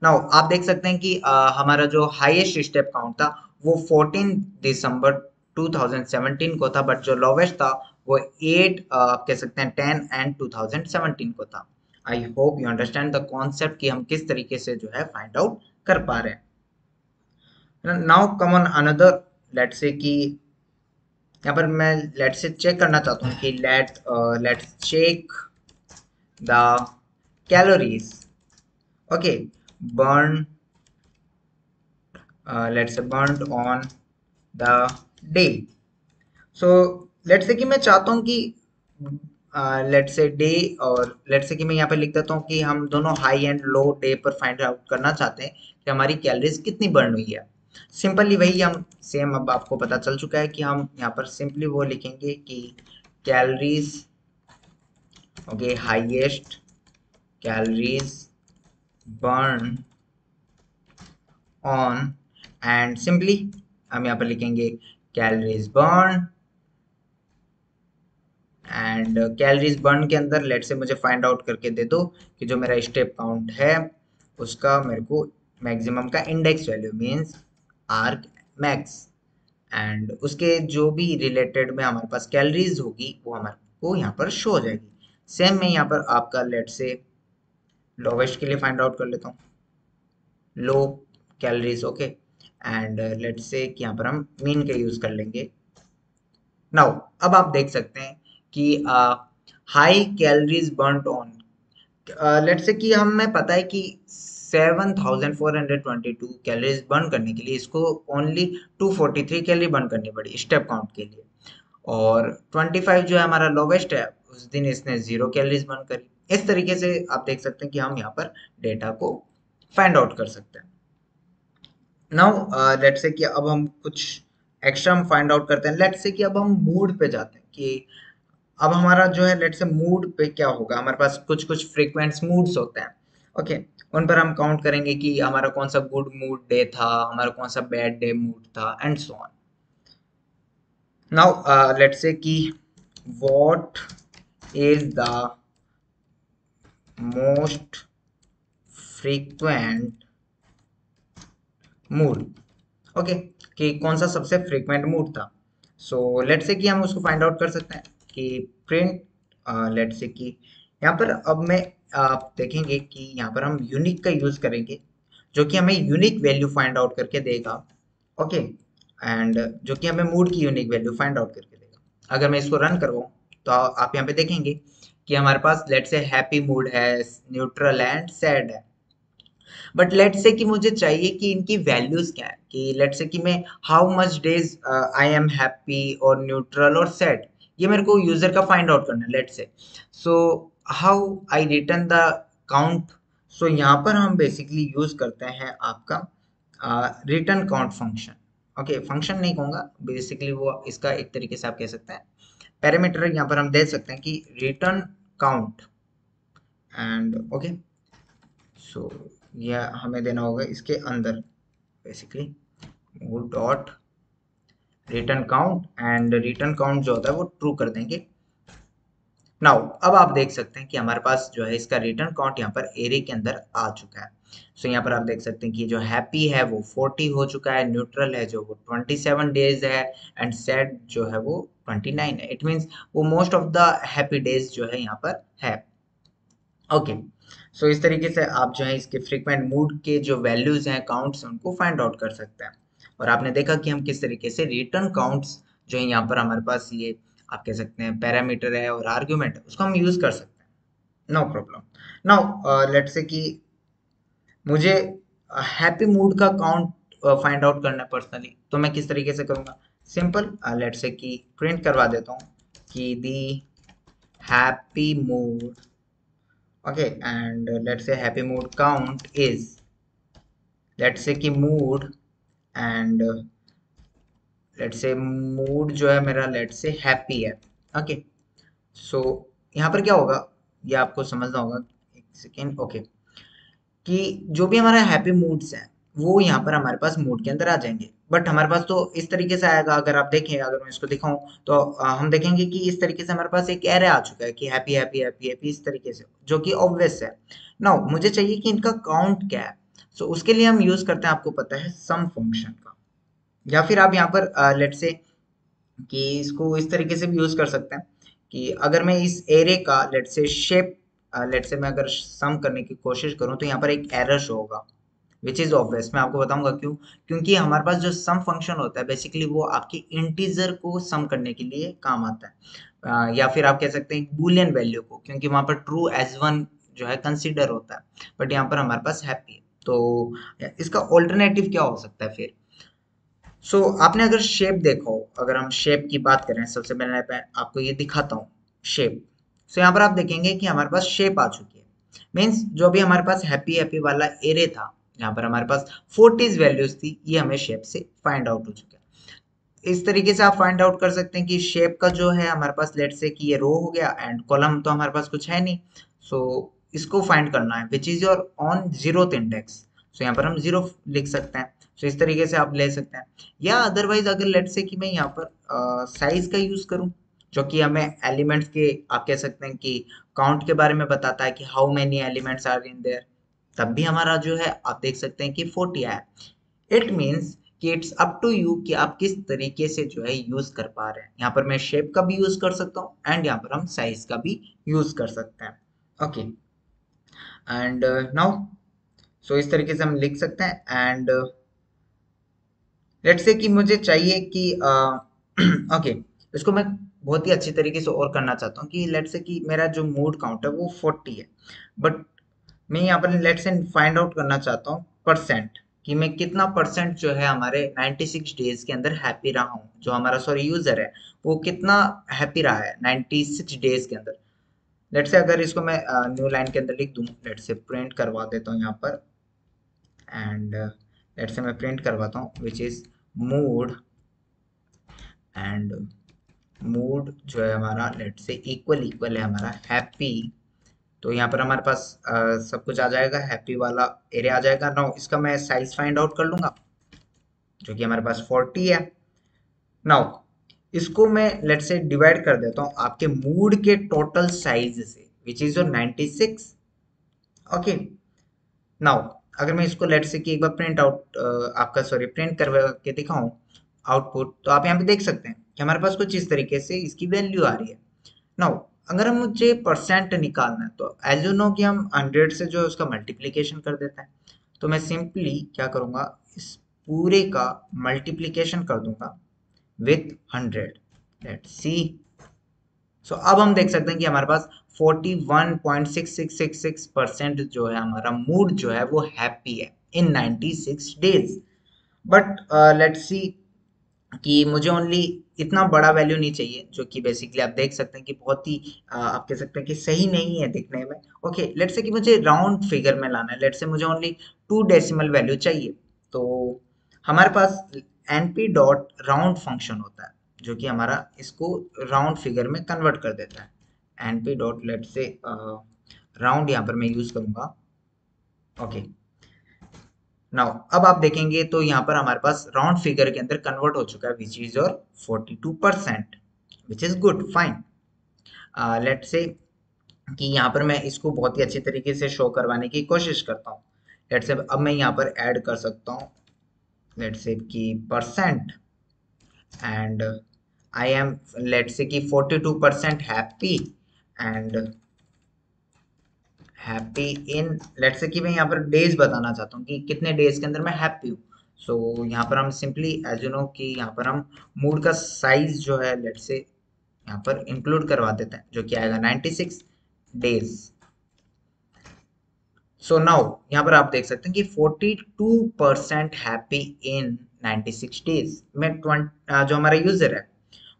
Speaker 1: now आप देख सकते हैं कि हमारा जो हाईएस्ट स्टेप काउंट था वो 14 दिसंबर 2017 को था, बट जो लोवेस्ट था वो 8 आप कह सकते हैं 10 एंड 2017 को था। I hope you understand the concept कि हम किस तरीके से जो है फाइंड आउट कर पा रहे हैं। Now come on another, let's say कि यहाँ पर मैं लेट से चेक करना चाहता हूँ कि let's check the calories. Okay, burn let's say burn on the day. So let's say कि मैं चाहता हूँ कि लेट्स से डे, और लेट्स से कि मैं यहाँ पे लिख देता हूँ कि हम दोनों हाई एंड लो डे पर फाइंड आउट करना चाहते हैं कि हमारी कैलोरीज कितनी बर्न हुई है। सिंपली वही हम सेम, अब आपको पता चल चुका है कि हम यहाँ पर सिंपली वो लिखेंगे कि calories, okay, highest calories burn on, and simply हम यहाँ पर लिखेंगे calories burn, and calories burn के अंदर लेट से मुझे फाइंड आउट करके दे दो कि जो मेरा स्टेप काउंट है उसका मेरे को मैक्सिमम का index value means arc max, and उसके जो भी रिलेटेड में हमारे पास कैलोरीज होगी वो हमारे को यहाँ पर शो हो जाएगी। सेम मैं यहाँ पर आपका लेट से लोवेस्ट के लिए फाइंड आउट कर लेता हूँ, low calories, okay, and let say कि यहाँ पर हम मीन का यूज कर लेंगे। नाउ अब आप देख सकते हैं कि high calories burned on, let's say कि हमें पता है कि 7422 कैलोरीज बर्न करने के लिए इसको ओनली 243 कैलोरी बर्न करनी पड़ी स्टेप काउंट के लिए, और 25 जो है हमारा लोवेस्ट है उस दिन इसने 0 कैलोरीज बर्न करी। इस तरीके से आप देख सकते हैं कि हम यहाँ पर डेटा को फाइंड आउट कर सकते हैं। नाउ लेट्स से कि अब हम कुछ एक्स्ट्रा हम फाइंड आउट करते हैं। लेट्स से कि अब हम मूड पे जाते हैं कि अब हमारा जो है लेट्स से मूड पे क्या होगा, हमारे पास कुछ कुछ फ्रीक्वेंट मूड्स होते हैं, ओके, उन पर हम काउंट करेंगे कि हमारा कौन सा गुड मूड डे था, हमारा कौन सा बैड डे मूड था, and so on. Now let's say कि what is the most frequent mood, okay, कि कौन सा सबसे फ्रीक्वेंट मूड था। सो लेट्स से कि हम उसको फाइंड आउट कर सकते हैं कि प्रिंट, लेट्स से कि यहाँ पर अब मैं आप देखेंगे कि यहाँ पर हम यूनिक का यूज करेंगे जो कि हमें यूनिक वैल्यू फाइंड आउट करके देगा, ओके, एंड जो कि हमें मूड की यूनिक वैल्यू फाइंड आउट करके देगा। अगर मैं इसको रन करवाऊँ तो आप यहाँ पे देखेंगे कि हमारे पास लेट्स से हैप्पी मूड है, न्यूट्रल एंड सैड है, बट लेट से कि मुझे चाहिए कि इनकी वैल्यूज क्या है, कि लेट से कि मैं how much days I am happy और न्यूट्रल और सैड, ये मेरे को यूजर का फाइंड आउट करना है। Let say so how I return the count, so यहाँ पर हम बेसिकली यूज करते हैं आपका return count function, okay, function नहीं कहूँगा, बेसिकली वो इसका एक तरीके से आप कह सकते हैं पैरामीटर यहाँ पर हम दे सकते हैं कि रिटर्न काउंट, एंड ओके, सो यह हमें देना होगा इसके अंदर basically move dot return count, and return count जो होता है वो ट्रू कर देंगे। नाउ अब आप देख सकते हैं कि हमारे पास जो है इसका रिटर्न काउंट यहाँ पर एरे के अंदर आ चुका है। सो यहाँ पर आप देख सकते हैं कि जो हैप्पी है वो 40 हो चुका है, न्यूट्रल है जो वो 27 डेज है, एंड सैड जो है वो 29 है। इट मीन्स वो most of the happy days जो है यहाँ पर है, ओके। सो इस तरीके से आप जो है इसके फ्रीक्वेंट मूड के जो वैल्यूज हैं, काउंट्स, उनको फाइंड आउट कर सकते हैं। और आपने देखा कि हम किस तरीके से रिटर्न काउंट्स जो है यहाँ पर हमारे पास ये आप कह सकते हैं पैरामीटर है और आर्ग्यूमेंट है, उसको हम यूज कर सकते हैं, no problem. Now let's say कि मुझे हैप्पी मूड का काउंट फाइंड आउट करना है पर्सनली, तो मैं किस तरीके से करूँगा, सिंपल, लेट्स से कि प्रिंट करवा देता हूँ कि the happy mood, okay, and let's say happy mood count is, let's say कि mood, and let's say mood जो है मेरा let's say happy है, okay, so यहाँ पर क्या होगा ये आपको समझना होगा, एक सेकेंड, ओके, कि जो भी हमारा हैप्पी मूड्स हैं वो यहाँ पर हमारे पास मूड के अंदर आ जाएंगे, बट हमारे पास तो इस तरीके से आएगा। अगर आप देखें, अगर मैं इसको दिखाऊं तो हम देखेंगे कि इस तरीके से हमारे पास एक एरे आ चुका है कि हैप्पी हैप्पी हैप्पी हैप्पी, इस तरीके से, जो कि ऑब्वियस है। नाउ मुझे चाहिए कि इनका काउंट क्या है, सो उसके लिए हम यूज करते हैं, आपको पता है, सम फंक्शन का, या फिर आप यहाँ पर लेट से कि इसको इस तरीके से भी यूज कर सकते हैं कि अगर मैं इस एरे का लेट से शेप, लेट से मैं अगर सम करने की कोशिश करूं तो यहाँ पर एक एरर शो होगा, विच इज ऑब्वियस। मैं आपको बताऊंगा क्यों, क्योंकि हमारे पास जो सम फंक्शन होता है बेसिकली वो आपके इंटीजर को सम करने के लिए काम आता है, या फिर आप कह सकते हैं बूलियन वैल्यू को, क्योंकि वहां पर ट्रू एज वन जो है कंसिडर होता है, बट यहाँ पर हमारे पास हैप्पी है। तो इसका ऑल्टरनेटिव क्या हो सकता है फिर, आपने अगर शेप देखा हो, अगर हम शेप की बात करें, सबसे पहले मैं आपको ये दिखाता हूँ शेप। सो यहाँ पर आप देखेंगे कि हमारे पास शेप आ चुकी है, मीन्स जो भी हमारे पास हैप्पी हैप्पी वाला एरे था यहाँ पर हमारे पास 40 वैल्यूज थी, ये हमें शेप से फाइंड आउट हो चुका है। इस तरीके से आप फाइंड आउट कर सकते हैं कि शेप का जो है हमारे पास, लेट से कि ये रो हो गया एंड कॉलम तो हमारे पास कुछ है नहीं, सो इसको फाइंड करना है which is your on zeroth index. So यहाँ पर हम जीरो लिख सकते हैं। सो इस तरीके से आप ले सकते हैं, या अदरवाइज अगर लेट से कि मैं यहाँ पर साइज का यूज करूँ, जो कि हमें एलिमेंट्स के, आप कह सकते हैं कि काउंट के बारे में बताता है कि how many elements are in there, तब भी हमारा जो है आप देख सकते हैं कि 40 आया। इट मीन्स कि इट्स अप टू यू कि आप किस तरीके से जो है यूज कर पा रहे हैं। यहाँ पर मैं शेप का भी यूज कर सकता हूँ एंड यहाँ पर हम साइज का भी यूज कर सकते हैं। ओके, एंड नाउ सो इस तरीके से हम लिख सकते हैं। एंड लेट्स से कि मुझे चाहिए कि ओके इसको मैं बहुत ही अच्छी तरीके से और करना चाहता हूँ कि लेट्स से कि मेरा जो मूड काउंट है वो 40 है, बट मैं यहाँ पर लेट्स से फाइंड आउट करना चाहता हूँ परसेंट, कि मैं कितना परसेंट जो है हमारे 96 डेज के अंदर हैप्पी रहा हूँ, जो हमारा सॉरी यूजर है वो कितना हैप्पी रहा है 96 डेज के अंदर। लेट्स से अगर इसको मैं न्यू लाइन के अंदर लिख दूँ, लेट्स से प्रिंट करवा देता हूँ यहाँ पर, एंड लेट्स से मैं प्रिंट करवाता हूँ which is mood, and mood जो है हमारा लेट्स से इक्वल इक्वल है हमारा हैप्पी। तो यहाँ पर हमारे पास सब कुछ आ जाएगा, हैप्पी वाला एरिया आ जाएगा। नाउ इसका मैं साइज फाइंड आउट कर लूंगा, जो कि हमारे पास 40 है। नाउ इसको मैं लेट से डिवाइड कर देता हूँ आपके मूड के टोटल साइज से, विच इज योर 96। ओके, नाउ अगर मैं इसको लेट से कि एक बार प्रिंट आउट आपका सॉरी प्रिंट करवा के दिखाऊं आउटपुट, तो आप यहाँ पे देख सकते हैं कि हमारे पास कुछ इस तरीके से इसकी वैल्यू आ रही है। नाउ अगर हम मुझे परसेंट निकालना है, तो एज यू नो कि हम 100 से जो है उसका मल्टीप्लिकेशन कर देते हैं, तो मैं सिंपली क्या करूंगा, इस पूरे का मल्टीप्लिकेशन कर दूंगा विथ 100। लेट्स सी, सो अब हम देख सकते हैं कि हमारे पास 41.6666% जो है हमारा मूड जो है वो हैप्पी है इन 96 डेज। बट लेट्स सी कि मुझे ओनली इतना बड़ा वैल्यू नहीं चाहिए, जो कि बेसिकली आप देख सकते हैं कि बहुत ही आप कह सकते हैं कि सही नहीं है दिखने में। ओके, लेट्स से कि मुझे राउंड फिगर में लाना है, लेट्स से मुझे ओनली 2 डेसिमल वैल्यू चाहिए। तो हमारे पास np डॉट राउंड फंक्शन होता है, जो कि हमारा इसको राउंड फिगर में कन्वर्ट कर देता है। np डॉट लेट से राउंड यहाँ पर मैं यूज करूंगा। ओके, नाउ अब आप देखेंगे तो यहाँ पर हमारे पास राउंड फिगर के अंदर कन्वर्ट हो चुका है which is your 42%, which is good fine. Let say कि यहाँ पर मैं इसको बहुत ही अच्छे तरीके से शो करवाने की कोशिश करता हूँ। लेट से अब मैं यहाँ पर ऐड कर सकता हूँ, लेट से कि percent, and I am let say कि 42% happy, and happy in let's say कि मैं यहाँ पर डेज बताना चाहता हूँ कि कितने डेज के अंदर मैं हैप्पी हूँ। सो यहाँ पर हम सिंपली एज यू नो कि यहाँ पर हम मूड का साइज जो है लेट्स से यहाँ पर इंक्लूड करवा देते हैं, जो कि आएगा 96 डेज। सो नाउ यहाँ पर आप देख सकते हैं कि 42% हैप्पी इन 96 डेज में 20 जो हमारा यूजर है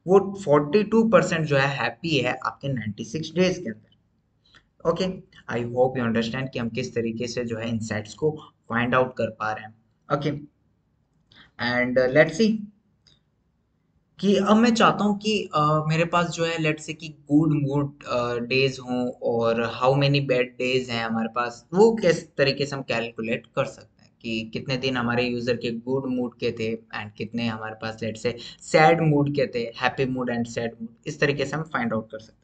Speaker 1: वो 42% जो है हैप्पी है आपके 96 डेज के अंदर। Okay, I hope you understand कि हम किस तरीके से जो है इनसाइट्स को फाइंड आउट कर पा रहे हैं। ओके, एंड लेट्स सी कि अब मैं चाहता हूँ कि मेरे पास जो है लेट्स से कि गुड मूड डेज हों और हाउ मेनी बैड डेज हैं हमारे पास, वो किस तरीके से हम कैलकुलेट कर सकते हैं कि कितने दिन हमारे यूजर के गुड मूड के थे एंड कितने हमारे पास लेट्स से सैड मूड के थे, happy mood and sad mood, इस तरीके से हम फाइंड आउट कर सकते हैं।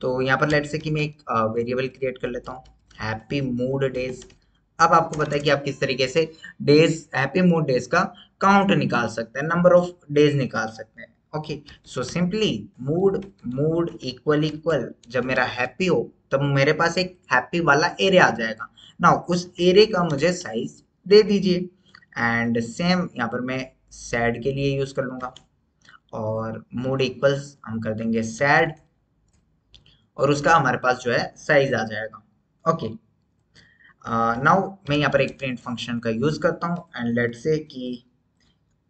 Speaker 1: तो यहाँ पर लेट्स से कि मैं एक वेरिएबल क्रिएट कर लेता हूँ, हैप्पी मूड डेज। अब आपको पता है कि आप किस तरीके से डेज, हैप्पी मूड डेज का काउंट निकाल सकते हैं, नंबर ऑफ डेज निकाल सकते हैं। Okay, so simply mood mood equal equal, जब मेरा हैप्पी हो तब मेरे पास एक हैप्पी वाला एरिया आ जाएगा ना, उस एरिया का मुझे साइज दे दीजिए। एंड सेम यहाँ पर मैं सैड के लिए यूज कर लूंगा, और मूड इक्वल्स हम कर देंगे सैड, और उसका हमारे पास जो है साइज आ जाएगा। ओके, नाउ मैं यहाँ पर एक प्रिंट फंक्शन का यूज करता हूँ, एंड लेट्स से कि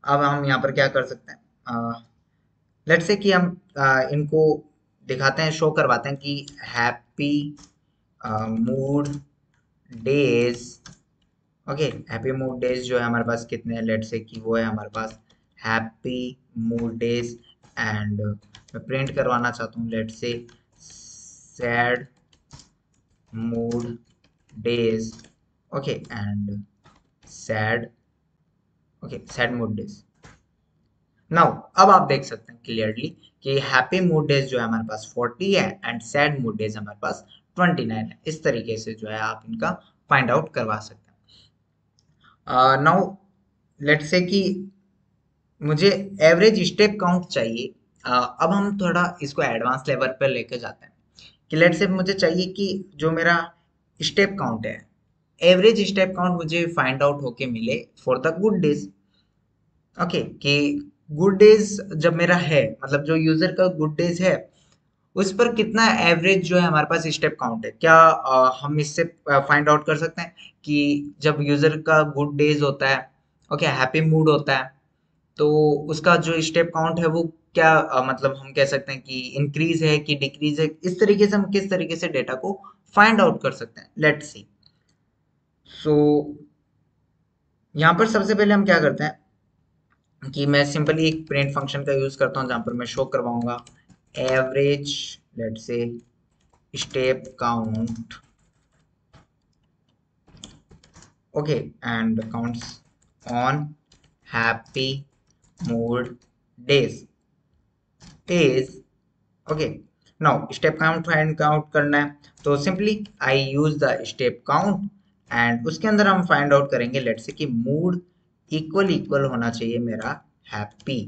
Speaker 1: अब हम यहाँ पर क्या कर सकते हैं, लेट्स से कि हम इनको दिखाते हैं, शो करवाते हैं कि happy mood days okay, happy mood days जो है हमारे पास कितने हैं, लेट्स से कि वो है हमारे पास हैप्पी मूड डेज, एंड मैं प्रिंट करवाना चाहता हूँ let's say sad mood days, okay, and sad, okay, sad mood days. Now अब आप देख सकते हैं क्लियरली कि हैप्पी मूड डेज जो है हमारे पास 40 है एंड सैड मूड डेज हमारे पास 29 है। इस तरीके से जो है आप इनका फाइंड आउट करवा सकते हैं। नाउ लेट्स से कि मुझे एवरेज स्टेप काउंट चाहिए। अब हम थोड़ा इसको एडवांस लेवल पर लेके जाते हैं कि लेट्स से मुझे चाहिए कि जो मेरा स्टेप काउंट है, एवरेज स्टेप काउंट मुझे फाइंड आउट होके मिले for the good days. Okay, कि गुड डेज जब मेरा है, मतलब जो यूजर का गुड डेज है उस पर कितना एवरेज जो है हमारे पास स्टेप काउंट है, क्या हम इससे फाइंड आउट कर सकते हैं कि जब यूजर का गुड डेज होता है, ओके, हैप्पी मूड होता है, तो उसका जो स्टेप काउंट है वो क्या मतलब हम कह सकते हैं कि इंक्रीज है कि डिक्रीज है। इस तरीके से हम किस तरीके से डेटा को फाइंड आउट कर सकते हैं, लेट्स सी। सो यहाँ पर सबसे पहले हम क्या करते हैं कि मैं सिंपली एक प्रिंट फंक्शन का यूज करता हूँ जहाँ पर मैं शो करवाऊंगा average, let's say step count, okay, and counts on happy mood days is, okay, now step count find count करना है तो simply I use the step count and उसके अंदर हम फाइंड आउट करेंगे लेट्स से कि मूड इक्वल इक्वल होना चाहिए मेरा हैप्पी।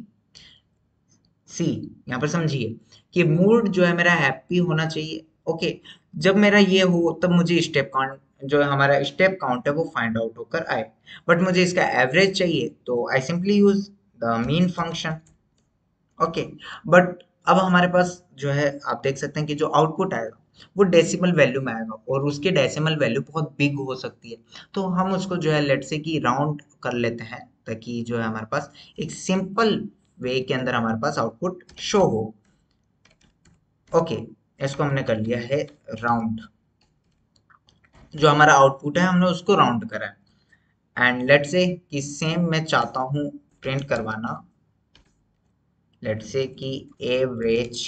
Speaker 1: सी, यहाँ पर समझिए कि मूड जो है मेरा हैप्पी होना चाहिए। ओके, जब मेरा ये हो तब मुझे स्टेप काउंट जो है हमारा स्टेप काउंट है वो फाइंड आउट होकर आए, बट मुझे इसका एवरेज चाहिए तो I simply use the mean function. Okay, but अब हमारे पास जो है आप देख सकते हैं कि जो आउटपुट आएगा वो डेसिमल वैल्यू में आएगा और उसकी डेसिमल वैल्यू बहुत बिग हो सकती है। तो हम उसको जो है लेट से कि राउंड कर लेते हैं ताकि जो है हमारे पास एक सिंपल वे के अंदर हमारे पास आउटपुट शो हो। ओके, इसको हमने कर लिया है राउंड, जो हमारा आउटपुट है हमने उसको राउंड करा है। एंड लेट से कि सेम मैं चाहता हूँ प्रिंट करवाना, लेट से कि average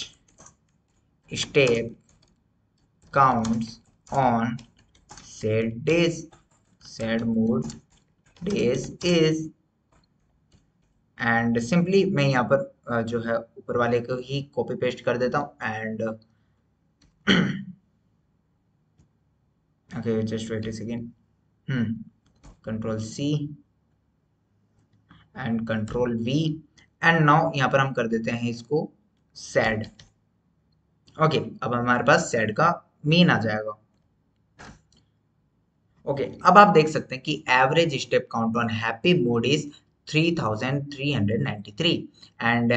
Speaker 1: step counts on sad days, sad mood days is, and simply मैं यहाँ पर जो है ऊपर वाले को ही कॉपी पेस्ट कर देता हूँ and okay just wait a second, control C and control V, and now यहाँ पर हम कर देते हैं इसको सैड। ओके, अब हमारे पास सैड का मीन आ जाएगा। ओके, अब आप देख सकते हैं कि average step count on happy mood is 3393 and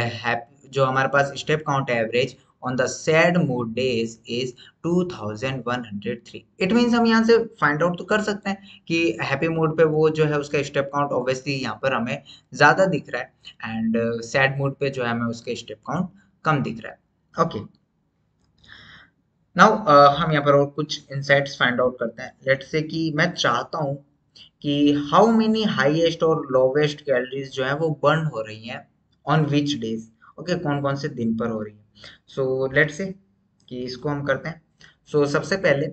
Speaker 1: जो हमारे पास स्टेप काउंट है average on the sad mood days is 2103। It means हम यहाँ से फाइंड आउट तो कर सकते हैं कि हैप्पी मूड पे वो जो है उसका स्टेप काउंट ऑब्वियसली यहाँ पर हमें ज्यादा दिख रहा है एंड सैड मूड पे जो है हमें उसका स्टेप काउंट कम दिख रहा है। ओके, नाउ हम यहाँ पर और कुछ इनसाइट्स फाइंड आउट करते हैं। लेट्स से कि मैं चाहता हूँ कि हाउ मेनी हाईएस्ट और लोवेस्ट कैलोरीज जो है वो बर्न हो रही हैं ऑन विच डेज। ओके, कौन कौन से दिन पर हो रही है। सो लेट्स से कि इसको हम करते हैं। सो सबसे पहले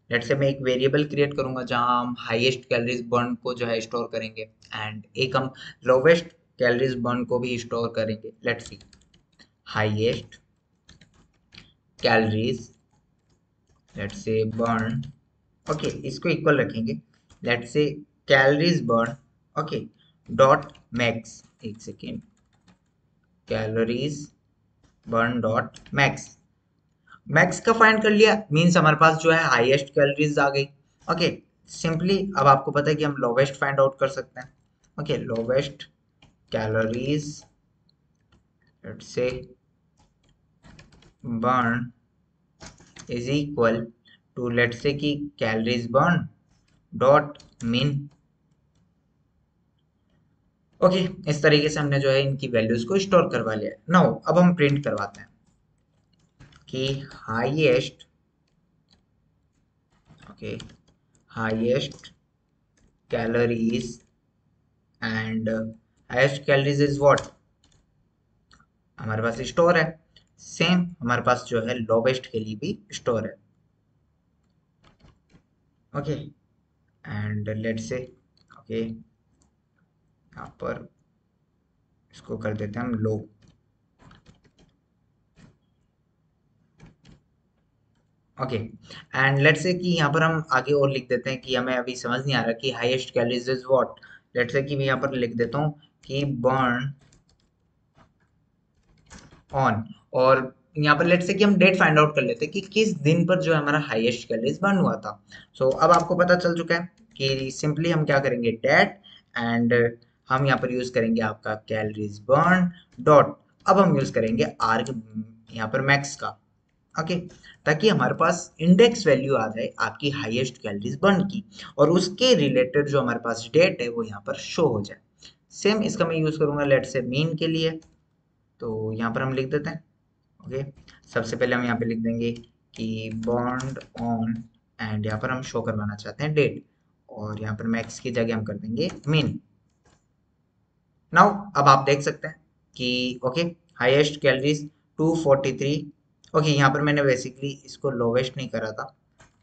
Speaker 1: लेट्स से मैं एक वेरिएबल क्रिएट करूंगा जहां हम हाईएस्ट कैलोरीज बर्न को जो है स्टोर करेंगे एंड एक हम लोवेस्ट कैलोरीज बर्न को भी स्टोर करेंगे। Let's see highest calories, let's say burn, okay, इसको इक्वल रखेंगे let's say calories burn, okay, dot max, एक second, calories burn dot max. Max का फाइंड कर लिया मीन्स हमारे पास जो है हाईएस्ट कैलोरीज आ गई। ओके, सिंपली अब आपको पता है कि हम लोवेस्ट फाइंड आउट कर सकते हैं। Okay, lowest calories let's say burn is equal to let's say कि calories burn dot mean. Okay, इस तरीके से हमने जो है इनकी वैल्यूज को स्टोर करवा लिया। नाउ अब हम प्रिंट करवाते हैं कि highest, okay, highest calories and highest calories is what, हमारे पास स्टोर है। सेम हमारे पास जो है लोवेस्ट के लिए भी स्टोर है। ओके एंड लेट्स से ओके यहाँ पर इसको कर देते हैं हम लो। ओके एंड लेट्स से कि यहाँ पर हम आगे और लिख देते हैं कि हमें अभी समझ नहीं आ रहा कि highest calories is what. Let's say कि मैं यहाँ पर लिख देता हूँ कि बर्न ऑन, और यहाँ पर लेट्स से कि हम डेट फाइंड आउट कर लेते हैं कि किस दिन पर जो है हमारा हाईएस्ट कैलोरीज बर्न हुआ था। सो अब आपको पता चल चुका है कि सिंपली हम क्या करेंगे डेट एंड हम यहाँ पर यूज करेंगे आपका कैलोरीज बर्न डॉट, अब हम यूज करेंगे आर यहाँ पर मैक्स का। ओके ताकि हमारे पास इंडेक्स वैल्यू आ जाए आपकी हाईएस्ट कैलोरीज बर्न की, और उसके रिलेटेड जो हमारे पास डेट है वो यहाँ पर शो हो जाए। सेम इसका मैं यूज करूंगा लेट से मीन के लिए। तो यहाँ पर हम लिख देते हैं ओके, सबसे पहले हम यहाँ पे लिख देंगे कि बॉन्ड ऑन एंड यहाँ पर हम शो करवाना चाहते हैं डेट, और यहाँ पर मैक्स की जगह हम कर देंगे मीन। नाउ अब आप देख सकते हैं कि ओके हाईएस्ट कैलोरीज 243। ओके यहाँ पर मैंने बेसिकली इसको लोवेस्ट नहीं करा था,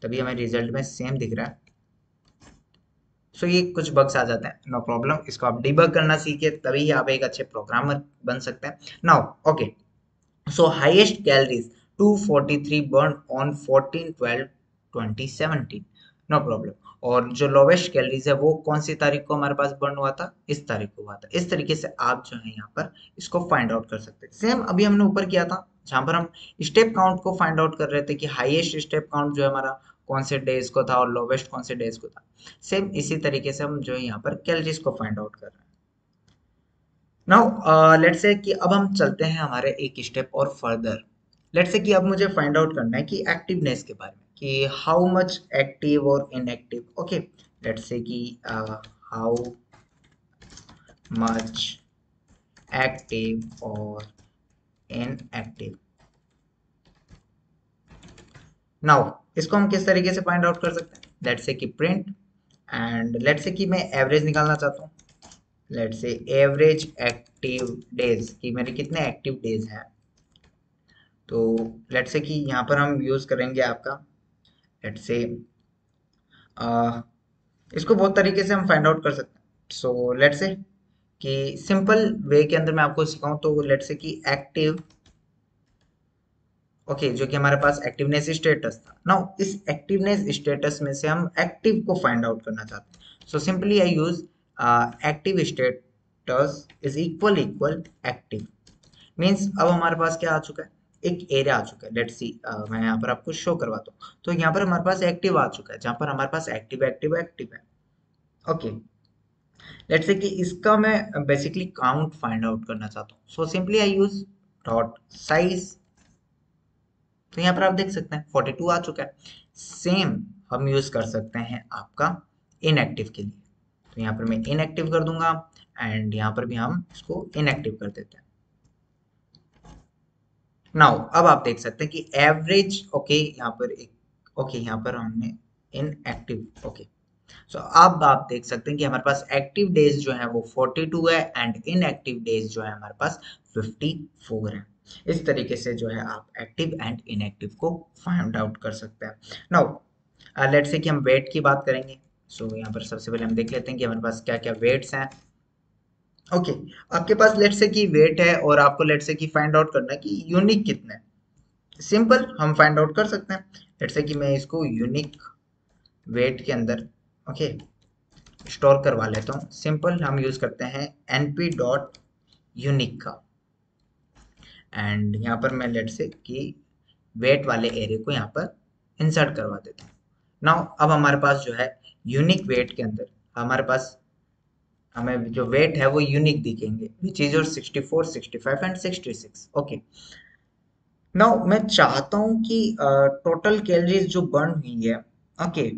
Speaker 1: तभी हमें रिजल्ट में सेम दिख रहा है। सो ये कुछ बग्स आ जाते हैं, नो प्रॉब्लम, इसको आप डिबग करना सीखे तभी आप एक अच्छे प्रोग्रामर बन सकते हैं। Now okay so highest calories 243 burn on 14/12/2017, no problem. और जो लोवेस्ट कैलोरीज है वो कौन सी तारीख को हमारे पास बर्न हुआ था, इस तारीख को हुआ था। इस तरीके से आप जो है यहाँ पर इसको फाइंड आउट कर सकते हैं। सेम अभी हमने ऊपर किया था जहां पर हम स्टेप काउंट को फाइंड आउट कर रहे थे कि हाईएस्ट स्टेप काउंट जो है हमारा कौन से डेज को था और लोवेस्ट कौन से डेज को था। सेम इसी तरीके से हम जो है यहाँ पर कैलोरीज को फाइंड आउट कर रहे हैं। नाउ लेट्स से कि अब हम चलते हैं हमारे एक स्टेप और फर्दर। लेट्स से कि अब मुझे फाइंड आउट करना है कि एक्टिवनेस के बारे में, कि हाउ मच एक्टिव और इनएक्टिव। ओके लेट्स से कि हाउ मच एक्टिव और इनएक्टिव। नाउ इसको हम किस तरीके से फाइंड आउट कर सकते हैं, लेट्स से कि प्रिंट एंड लेट्स से कि मैं एवरेज निकालना चाहता हूँ। Let's say average active days कि मेरे कितने एक्टिव डेज हैं। तो लेट्स से कि यहाँ पर हम यूज करेंगे आपका लेट्स से इसको बहुत तरीके से हम फाइंड आउट कर सकते हैं। सो लेट्स से कि सिंपल वे के अंदर मैं आपको सिखाऊं तो लेट्स से कि एक्टिव ओके जो कि हमारे पास एक्टिवनेस स्टेटस था। नाउ इस एक्टिवनेस स्टेटस में से हम एक्टिव को फाइंड आउट करना चाहते हैं। So simply I use active status is equal equal active. Means अब हमारे पास क्या आ चुका है, एक एरिया आ चुका है। लेट्स सी मैं यहाँ पर आपको शो करवाता हूँ। तो यहाँ पर हमारे पास एक्टिव आ चुका है जहाँ पर हमारे पास एक्टिव एक्टिव एक्टिव है। ओके लेट्स से कि इसका मैं बेसिकली काउंट फाइंड आउट करना चाहता हूँ। So simply I use dot size. तो यहाँ पर आप देख सकते हैं 42 आ चुका है। सेम हम यूज कर सकते हैं आपका इनएक्टिव के लिए। तो यहाँ पर मैं इनएक्टिव कर दूंगा एंड यहाँ पर भी हम इसको इनएक्टिव कर देते हैं। नाउ अब आप देख सकते हैं कि एवरेज ओके यहाँ पर एक ओके यहाँ पर हमने इनएक्टिव ओके। सो अब आप देख सकते हैं कि हमारे पास एक्टिव डेज जो है वो 42 है एंड इनएक्टिव डेज जो है हमारे पास 54 है। इस तरीके से जो है आप एक्टिव एंड इनएक्टिव को फाइंड आउट कर सकते हैं। नाउ लेट्स से कि हम वेट की बात करेंगे। सो यहाँ पर सबसे पहले हम देख लेते हैं कि हमारे पास क्या क्या वेट्स हैं। ओके आपके पास लेट्स से कि वेट है और आपको लेट्स से कि फाइंड आउट करना है कि यूनिक कितने हैं। सिंपल हम फाइंड आउट कर सकते हैं। लेट्स से कि मैं इसको यूनिक वेट के अंदर ओके स्टोर करवा लेता हूँ। सिंपल हम यूज करते हैं np डॉट यूनिक का एंड यहाँ पर मैं लेट से कि वेट वाले एरिया को यहाँ पर इंसर्ट करवा देता हूँ। नाउ अब हमारे पास जो है यूनिक वेट के अंदर हमारे पास हमें जो वेट है वो यूनिक दिखेंगे विच is your 64 65 and 66। Okay now मैं चाहता हूँ कि टोटल कैलोरीज जो बर्न हुई है ओके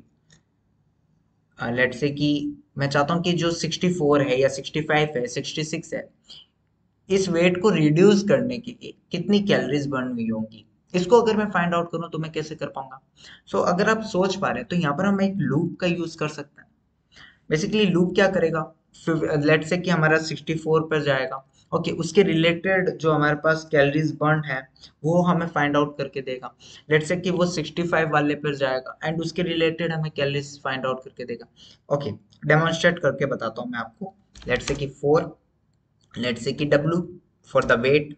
Speaker 1: लेट्स से कि मैं चाहता हूँ कि जो 64 है या 65 है 66 है इस वेट को रिड्यूस करने के लिए कितनी कैलोरीज बर्न हुई होंगी, इसको अगर मैं फाइंड आउट करूँ तो मैं कैसे कर पाऊंगा। सो अगर आप सोच पा रहे हैं तो यहाँ पर हम एक लूप का यूज कर सकते हैं। बेसिकली लूप क्या करेगा, लेट से कि हमारा 64 पर जाएगा। ओके, उसके रिलेटेड जो हमारे पास कैलोरीज बर्न है वो हमें फाइंड आउट करके देगा। लेट से कि वो 65 वाले पर जाएगा एंड उसके रिलेटेड हमें कैलोरीज फाइंड आउट करके देगा। ओके, डेमोन्स्ट्रेट करके बताता हूँ मैं आपको। लेट से कि 4, लेट से कि W for the weight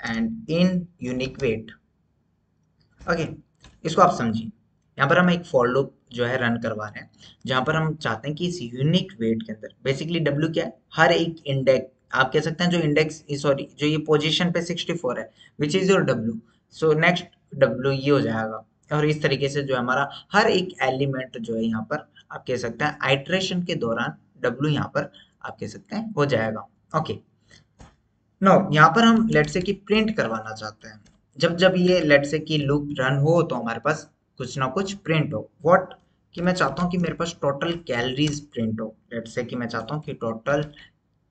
Speaker 1: and in unique weight. Okay, इसको आप समझिए। यहाँ पर हम एक फॉर लूप जो है रन करवा रहे हैं, जहाँ पर हम चाहते हैं कि इस यूनिक वेट के अंदर बेसिकली W क्या है, हर एक इंडेक्स, आप कह सकते हैं जो इंडेक्स, सॉरी जो ये पोजीशन पे 64 है, which is your W। So next W ये हो जाएगा। और इस तरीके से जो हमारा हर एक एलिमेंट जो है यहाँ पर आप कह सकते हैं आइट्रेशन के दौरान W यहाँ पर आप कह सकते हैं हो जाएगा। ओके, नो यहाँ पर हम लेट से कि प्रिंट करवाना चाहते हैं। जब जब ये लेट से कि लूप रन हो तो हमारे पास कुछ ना कुछ प्रिंट हो। व्हाट, कि मैं चाहता हूँ कि मेरे पास टोटल कैलोरीज प्रिंट हो। लेट से कि मैं चाहता हूँ कि टोटल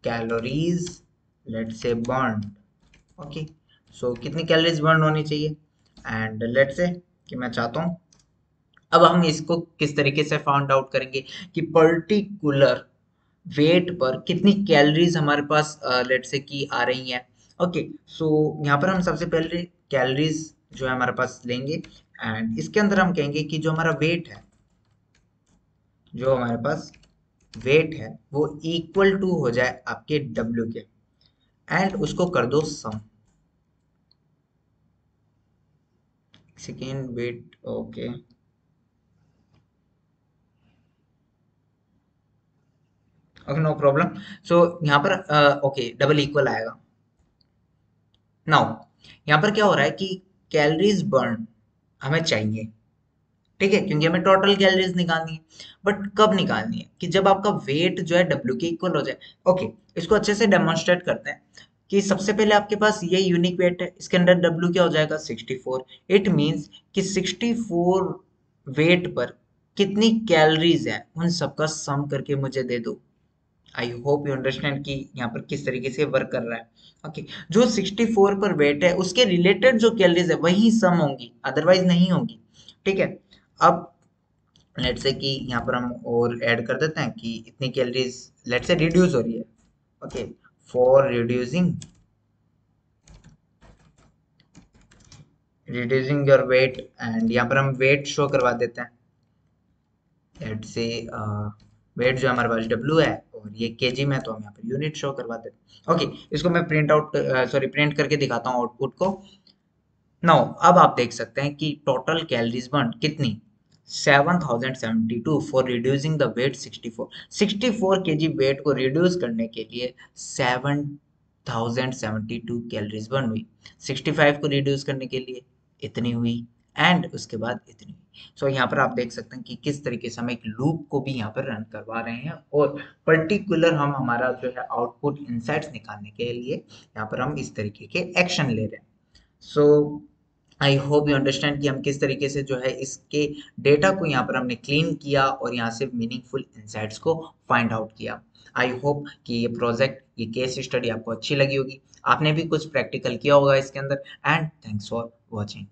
Speaker 1: कैलोरीज लेट से बर्न। ओके, सो कितनी कैलोरीज बर्न होनी चाहिए, एंड लेट से कि मैं चाहता हूँ, अब हम इसको किस तरीके से फाउंड आउट करेंगे कि पर्टिकुलर वेट पर कितनी कैलोरीज हमारे पास लेट से कि आ रही हैं। ओके, सो यहाँ पर हम सबसे पहले कैलोरीज जो है हमारे पास लेंगे एंड इसके अंदर हम कहेंगे कि जो हमारा वेट है, जो हमारे पास वेट है वो इक्वल टू हो जाए आपके W के, एंड उसको कर दो sum. Second wait, okay okay, no problem. So यहाँ पर ओके डबल इक्वल आएगा। नाउ यहाँ पर क्या हो रहा है कि कैलोरीज बर्न हमें चाहिए, ठीक है, क्योंकि हमें टोटल कैलोरीज निकालनी है। बट कब निकालनी है, कि जब आपका वेट जो है W के इक्वल हो जाए। ओके, इसको अच्छे से डेमोन्स्ट्रेट करते हैं कि सबसे पहले आपके पास ये यूनिक वेट है, इसके अंदर W क्या हो जाएगा 64। इट मीन्स कि 64 वेट पर कितनी कैलोरीज है उन सबका सम करके मुझे दे दो। आई होप यू अंडरस्टैंड कि यहाँ पर किस तरीके से वर्क कर रहा है। ओके, जो 64 पर वेट है उसके रिलेटेड जो कैलोरीज है वही सम होंगी, अदरवाइज नहीं होंगी। ठीक है, अब लेट से कि यहाँ पर हम और ऐड कर देते हैं कि इतनी कैलोरीज लेट से रिड्यूस हो रही है। Okay, for reducing your weight, and यहाँ पर हम वेट शो करवा देते हैं। लेट से वेट जो हमारे पास W है और ये केजी में, तो हम यहाँ पर यूनिट शो करवा देते हैं। ओके, इसको मैं प्रिंट आउट सॉरी प्रिंट करके दिखाता हूँ आउटपुट को। नाउ अब आप देख सकते हैं कि टोटल कैलोरीज बर्न कितनी, 7072 for reducing the weight 64। 64 KG weight को रिड्यूस करने के लिए 7072 कैलोरीज बर्न हुई। 65 को रिड्यूस करने के लिए इतनी हुई, एंड उसके बाद इतनी हुई। सो यहाँ पर आप देख सकते हैं कि किस तरीके से हम एक लूप को भी यहाँ पर रन करवा रहे हैं और पर्टिकुलर हम हमारा जो है आउटपुट इनसाइट्स निकालने के लिए यहाँ पर हम इस तरीके के एक्शन ले रहे हैं। सो आई होप यू अंडरस्टैंड कि हम किस तरीके से जो है इसके डेटा को यहाँ पर हमने क्लीन किया और यहाँ से मीनिंगफुल इंसाइट्स को फाइंड आउट किया। आई होप कि ये प्रोजेक्ट, ये केस स्टडी आपको अच्छी लगी होगी, आपने भी कुछ प्रैक्टिकल किया होगा इसके अंदर। And thanks for watching.